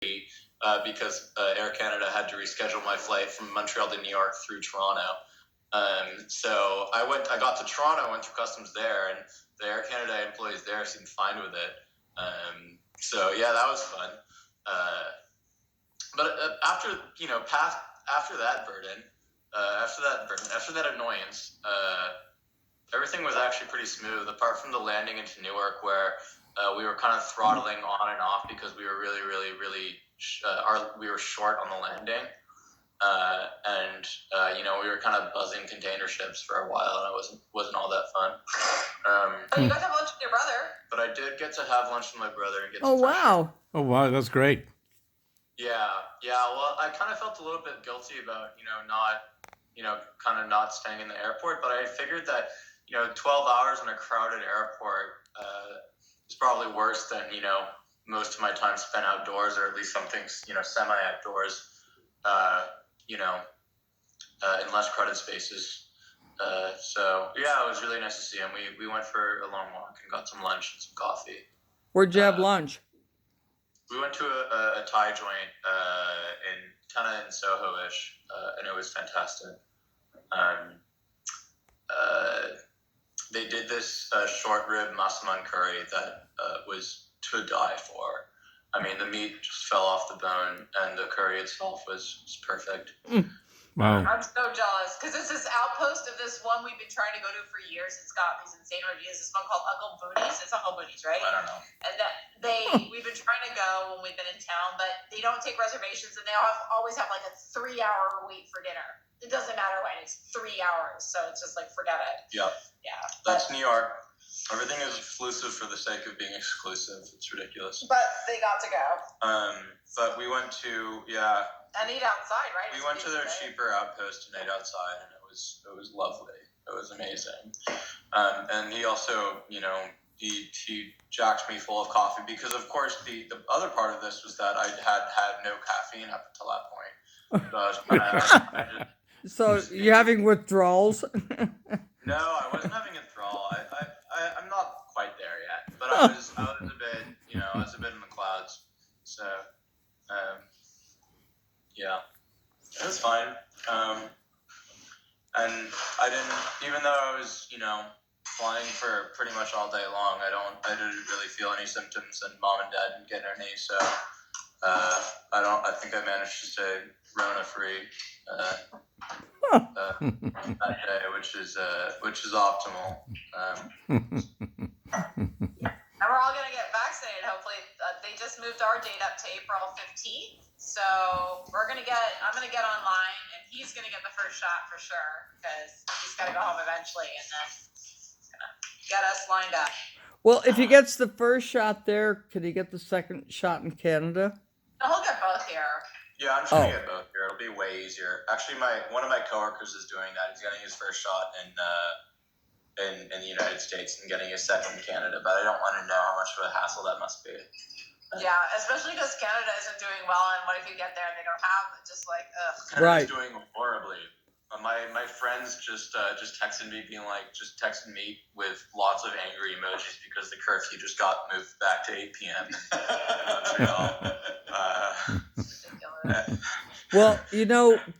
because Air Canada had to reschedule my flight from Montreal to New York through Toronto. So I got to Toronto, went through customs there, and the Air Canada employees there seemed fine with it. So yeah, that was fun. But after that annoyance, everything was actually pretty smooth, apart from the landing into Newark, where we were kind of throttling on and off because we were really we were short on the landing. We were kind of buzzing container ships for a while, and it wasn't all that fun. You got to have lunch with your brother. But I did get to have lunch with my brother and get. Oh wow! Oh wow, that's great. Yeah. Well, I kind of felt a little bit guilty about not staying in the airport, but I figured that 12 hours in a crowded airport is probably worse than most of my time spent outdoors, or at least something semi outdoors. In less crowded spaces. So yeah, it was really nice to see him. We went for a long walk and got some lunch and some coffee. Where'd you have lunch? We went to a Thai joint in Soho-ish, and it was fantastic. They did this short rib masaman curry that was to die for. I mean, the meat just fell off the bone, and the curry itself was perfect. Wow. I'm so jealous because it's this outpost of this one we've been trying to go to for years. It's got these insane reviews. This one called Uncle Booties. It's Uncle Booties, right? I don't know. And we've been trying to go when we've been in town, but they don't take reservations, and they always have like a 3-hour wait for dinner. It doesn't matter when, it's 3 hours, so it's just like forget it. Yeah. Yeah. That's New York. Everything is exclusive for the sake of being exclusive. It's ridiculous. But they got to go. But we went to and eat outside, right? We went to their cheaper outpost and ate outside, and it was lovely. It was amazing. And he also, he jacked me full of coffee because, of course, the other part of this was that I had no caffeine up until that point. So you're having withdrawals? No, I wasn't having a withdrawal. I'm not quite there yet, but I was a bit, I was a bit in the clouds. So, yeah, it was fine. And I didn't, even though I was, flying for pretty much all day long, I didn't really feel any symptoms, and mom and dad didn't get any. So, I think I managed to stay Rona free. That day, which is optimal. And we're all gonna get vaccinated. Hopefully, they just moved our date up to April 15th. So I'm gonna get online, and he's gonna get the first shot for sure because he's gotta go home eventually, and then he's gonna get us lined up. Well, if he gets the first shot there, could he get the second shot in Canada? No, he'll get both here. Yeah, I'm trying to get both here. It'll be way easier. Actually, one of my coworkers is doing that. He's getting his first shot in the United States and getting his second in Canada. But I don't want to know how much of a hassle that must be. Yeah, especially because Canada isn't doing well, and what if you get there and they don't have it? Just like, ugh. Right. Canada's doing horribly. My friends just texted me with lots of angry emojis because the curfew just got moved back to 8 p.m. in Montreal. Well,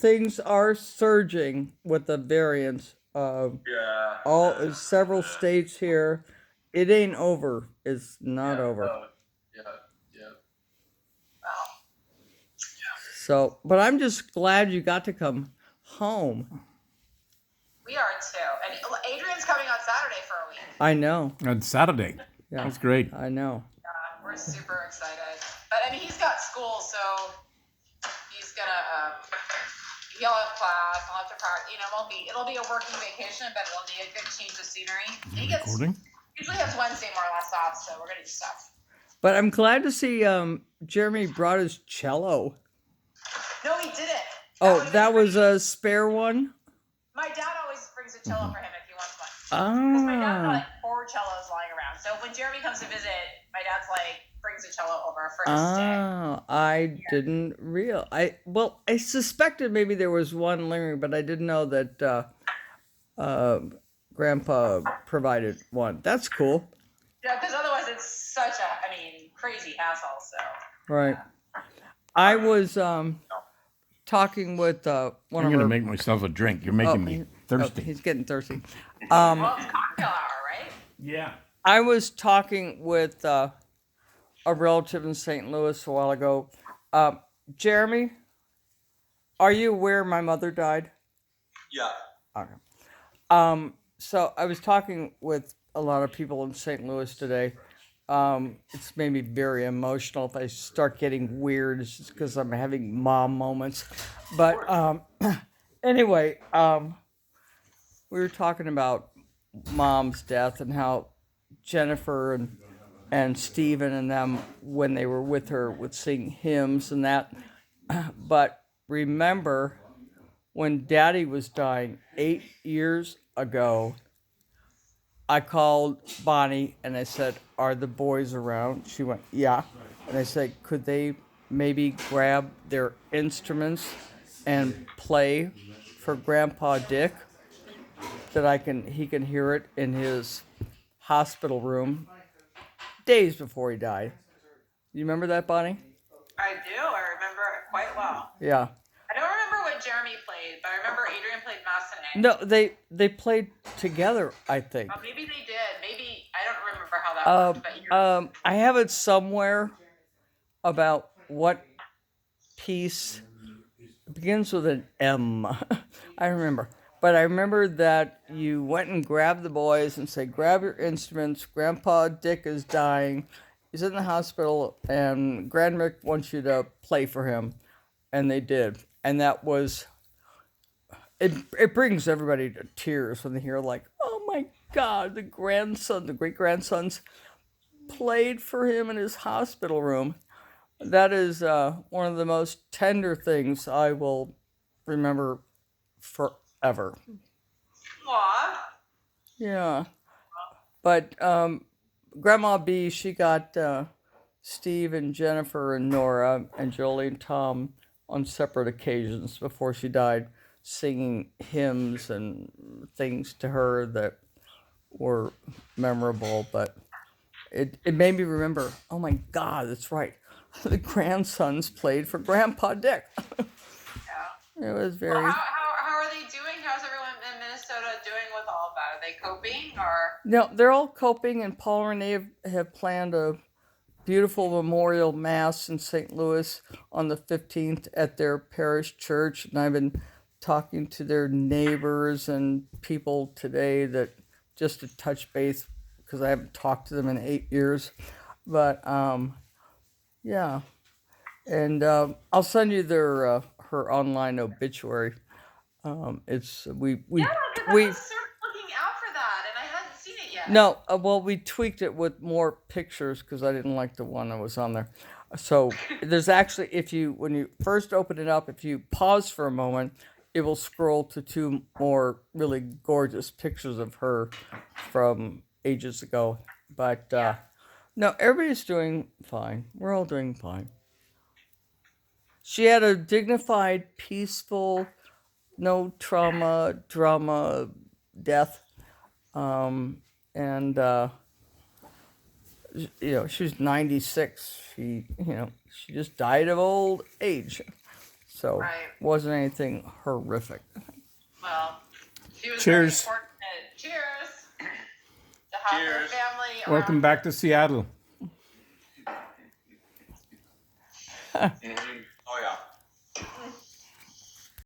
things are surging with the variants. Several states here. It ain't over. It's not over. Yeah. Wow. So, but I'm just glad you got to come home. We are too. And Adrian's coming on Saturday for a week. I know. On Saturday. Yeah. That's great. I know. We're super excited. But I mean, he's got school, so he's gonna he'll have class, he'll have to practice. It'll be a working vacation, but it'll be a good change of scenery. Usually has Wednesday more or less off, so we're gonna do stuff. But I'm glad to see Jeremy brought his cello. No, he didn't. That was a spare one? My dad always brings a cello for him if he wants one. Because my dad had like 4 cellos lying around. So when Jeremy comes to visit, my dad's like brings a cello over for his day. I didn't realize. I suspected maybe there was one lingering, but I didn't know that Grandpa provided one. That's cool. Yeah, because otherwise it's such a, crazy hassle. So. Right. I was talking with one I'm of gonna our. make myself a drink. You're making me thirsty. He's getting thirsty. Well, it's cocktail hour, right? Yeah. I was talking with a relative in St. Louis a while ago. Jeremy, are you aware my mother died? Yeah. Okay. So I was talking with a lot of people in St. Louis today. It's made me very emotional. If I start getting weird, it's just because I'm having mom moments. But anyway, we were talking about mom's death and how Jennifer and Stephen and them, when they were with her, would sing hymns and that. But remember, when Daddy was dying 8 years ago, I called Bonnie and I said, "Are the boys around?" She went, "Yeah." And I said, "Could they maybe grab their instruments and play for Grandpa Dick, that he can hear it in his hospital room days before he died." You remember that, Bonnie? I do. I remember it quite well. Yeah. I don't remember what Jeremy played, but I remember Adrian played Massenet. No, they played together, I think. Oh, maybe they did. Maybe I don't remember how that worked. But I have it somewhere about what piece begins with an M. I remember. But I remember that you went and grabbed the boys and said, "Grab your instruments. Grandpa Dick is dying. He's in the hospital, and Grand Rick wants you to play for him." And they did. And that was, it brings everybody to tears when they hear, like, "Oh my God, the great grandsons played for him in his hospital room." That is one of the most tender things I will remember forever. aw. Yeah. But Grandma B, she got Steve and Jennifer and Nora and Jolie and Tom on separate occasions before she died, singing hymns and things to her that were memorable. But it made me remember, oh my God, that's right. The grandsons played for Grandpa Dick. Yeah. It was very. Well, how are they doing? How's everyone in Minnesota doing with all of that? Are they coping or? No, they're all coping, and Paul and Renee have planned a beautiful memorial mass in St. Louis on the 15th at their parish church. And I've been talking to their neighbors and people today that just to touch base, because I haven't talked to them in 8 years. But yeah, and I'll send you their her online obituary. It's we Yeah, because I we was sort of looking out for that, and I hadn't seen it yet. no, well, we tweaked it with more pictures because I didn't like the one that was on there. So there's actually, when you first open it up, if you pause for a moment, it will scroll to 2 more really gorgeous pictures of her from ages ago. But no, everybody's doing fine. We're all doing fine. She had a dignified, peaceful, no trauma, drama, death. And she was 96. She just died of old age, so Right. wasn't anything horrific. Well, she was Cheers. very fortunate. Cheers. To have her Cheers. family around. Welcome back to Seattle.